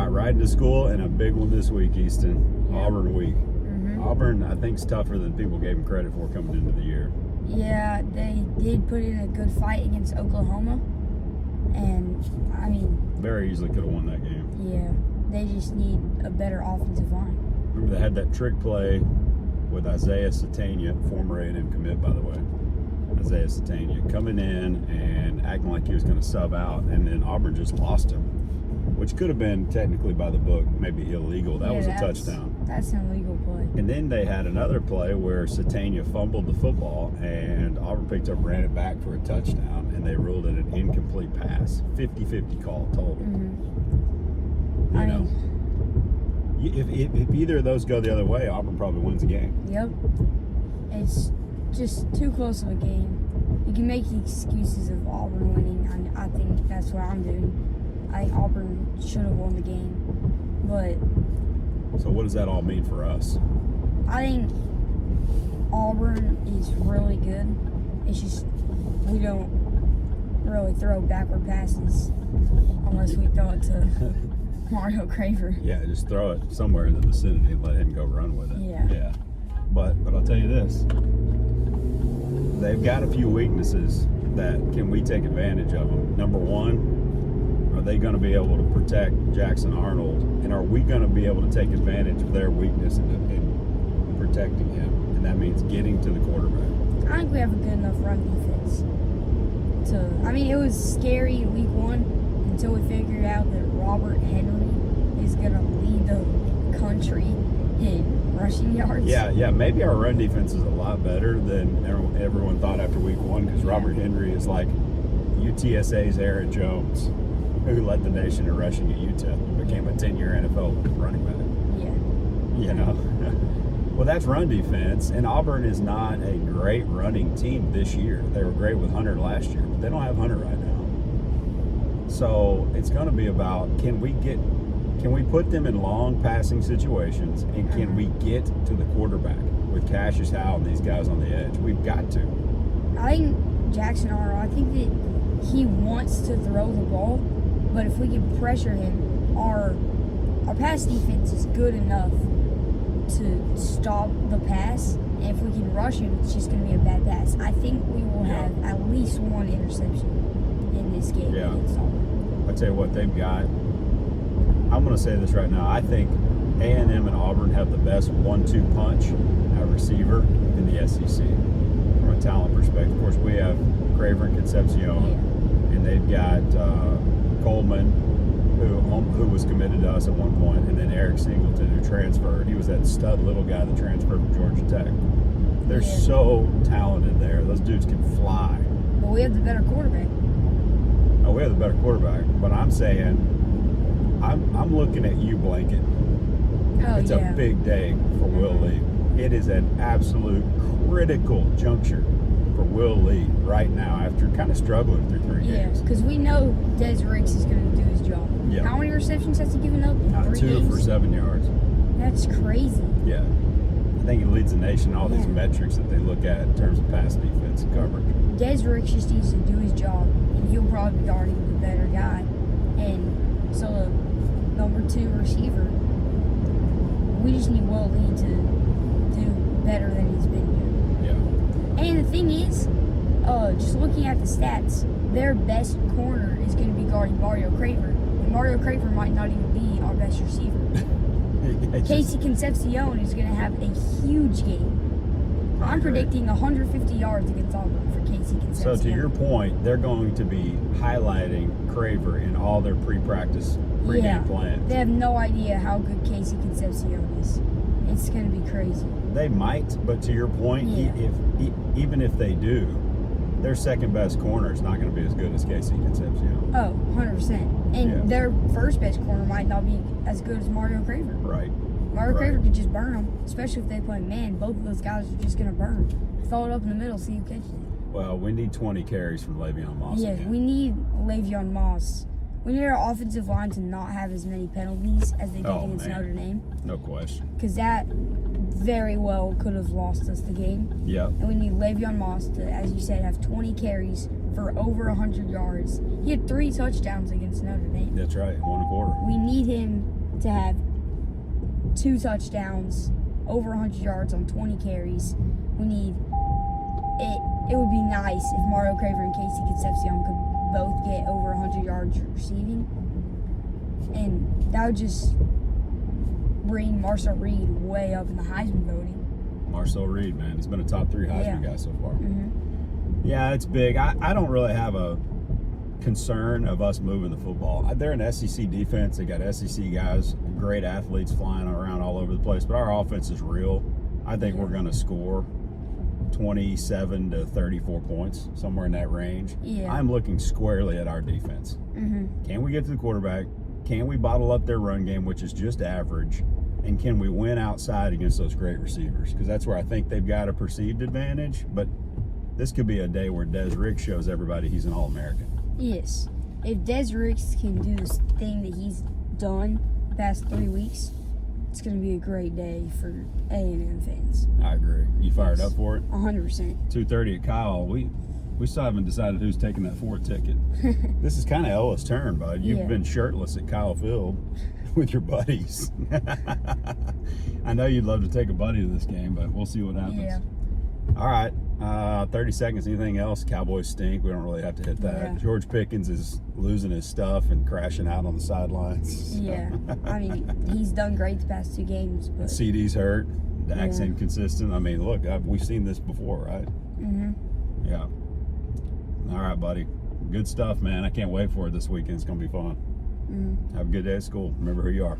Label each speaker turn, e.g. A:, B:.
A: got right into school, and a big one this week, Easton.
B: Yeah.
A: Auburn week.
B: Mm-hmm.
A: Auburn, I think, is tougher than people gave them credit for coming into the year.
B: Yeah, they did put in a good fight against Oklahoma. And, I mean...
A: Very easily could have won that game.
B: Yeah, they just need a better offensive line.
A: Remember, they had that trick play with Isaiah Satania, former A&M commit, by the way. Isaiah Satania coming in and acting like he was going to sub out, and then Auburn just lost him, which could have been technically by the book, maybe illegal. That was a touchdown.
B: That's an illegal play.
A: And then they had another play where Satania fumbled the football, and Auburn picked up, ran it back for a touchdown, and they ruled it an incomplete pass. 50-50 call total.
B: Mm-hmm.
A: You know, if either of those go the other way, Auburn probably wins the game.
B: Yep. It's just too close of a game. You can make the excuses of Auburn winning. I think that's what I'm doing. I think Auburn should have won the game. But
A: so what does that all mean for us?
B: I think Auburn is really good. It's just we don't really throw backward passes unless we throw it to Mario Craver.
A: Yeah, just throw it somewhere in the vicinity and let him go run with it.
B: Yeah.
A: But I'll tell you this. They've got a few weaknesses that can we take advantage of them. Number one, are they going to be able to protect Jackson Arnold? And are we going to be able to take advantage of their weakness in protecting him? And that means getting to the quarterback.
B: I think we have a good enough run defense. It was scary in week 1 until we figured out that Robert Henry is going to lead the country in rushing yards.
A: Yeah. Maybe our run defense is a lot better than everyone thought after week 1 because Robert Henry is like UTSA's Aaron Jones, who led the nation in rushing at UTEP, became a 10-year NFL running back.
B: Yeah.
A: You know? Well, that's run defense, and Auburn is not a great running team this year. They were great with Hunter last year, but they don't have Hunter right now. So it's going to be about can we put them in long passing situations, and can we get to the quarterback with Cassius Howell and these guys on the edge? We've got to.
B: I think Jackson Arnold, I think that he wants to throw the ball, but if we can pressure him, our pass defense is good enough to stop the pass, and if we can rush him, it's just going to be a bad pass. I think we will have at least one interception in this game against Auburn.
A: I'll tell you what they've got. I'm going to say this right now. I think A&M and Auburn have the best 1-2 punch at receiver in the SEC from a talent perspective. Of course, we have Craver and Concepcion, and they've got Coleman, who was committed to us at one point, and then Eric Singleton, who transferred. He was that stud little guy that transferred from Georgia Tech. They're so talented there. Those dudes can fly.
B: But we have the better quarterback.
A: Oh, we have the better quarterback. But I'm saying, I'm looking at you, Blanket. It's a big day for Will Lee. It is an absolute critical juncture for Will Lee right now after kind of struggling through 3 games.
B: Yeah, because we know Des Ricks is going to do his job.
A: Yeah.
B: How many receptions has he given up in 3 games?
A: 2 for 7 yards.
B: That's crazy.
A: Yeah. I think he leads the nation in all these metrics that they look at in terms of pass defense and coverage.
B: Des Ricks just needs to do his job, and he'll probably be guarding the better guy. And so the number 2 receiver, we just need Will Lee to do better than he's been doing.
A: Yeah.
B: And the thing is, just looking at the stats, their best corner is going to be guarding Mario Craver. And Mario Craver might not even be our best receiver. Casey Concepcion is going to have a huge game. I'm predicting 150 yards against Auburn for Casey Concepcion.
A: So to your point, they're going to be highlighting Craver in all their pre-practice pregame plans.
B: They have no idea how good Casey Concepcion is. It's going to be crazy.
A: They might, but to your point, even if they do, their second best corner is not going to be as good as Casey Concepcion.
B: Oh, 100%. And their first best corner might not be as good as Mario Craver.
A: Right.
B: Mario Craver could just burn them, especially if they play man. Both of those guys are just going to burn. Throw it up in the middle, see who catches it.
A: Well, we need 20 carries from Le'Veon Moss.
B: Yeah, we need Le'Veon Moss. We need our offensive line to not have as many penalties as they did against Notre Dame.
A: No question.
B: Because that very well could have lost us the game.
A: Yep.
B: And we need Le'Veon Moss to, as you said, have 20 carries for over 100 yards. He had 3 touchdowns against Notre Dame.
A: That's right, 1.25.
B: We need him to have 2 touchdowns, over 100 yards on 20 carries. We need it. It would be nice if Mario Craver and Casey Concepcion could both get over 100 yards receiving, and that would just bring Marcel Reed way up in the Heisman voting.
A: Marcel Reed, man, he's been a top 3 Heisman guy so far.
B: Mm-hmm.
A: Yeah, it's big. I don't really have a concern of us moving the football. They're an SEC defense. They got SEC guys, great athletes flying around all over the place, but our offense is real. I think we're going to score 27 to 34 points, somewhere in that range.
B: Yeah.
A: I'm looking squarely at our defense.
B: Mm-hmm.
A: Can we get to the quarterback? Can we bottle up their run game, which is just average? And can we win outside against those great receivers? Because that's where I think they've got a perceived advantage. But this could be a day where Des Riggs shows everybody he's an All-American.
B: Yes. If Des Riggs can do this thing that he's done the past 3 weeks, it's going to be a great day for A&M fans.
A: I agree. You fired up for it?
B: 100%.
A: 2:30 at Kyle. We still haven't decided who's taking that Ford ticket. This is kind of Ella's turn, bud. You've been shirtless at Kyle Field with your buddies. I know you'd love to take a buddy to this game, but we'll see what happens.
B: Yeah.
A: All right. 30 seconds. Anything else? Cowboys stink. We don't really have to hit that.
B: Yeah.
A: George Pickens is losing his stuff and crashing out on the sidelines.
B: Yeah. I mean, he's done great the past 2 games, but
A: CD's hurt. Dak's
B: Yeah.
A: inconsistent. I mean, look, we've seen this before, right?
B: mm-hmm.
A: Yeah. All right, buddy. Good stuff, man. I can't wait for it this weekend. It's going to be fun.
B: Mm-hmm.
A: Have a good day at school. Remember who you are.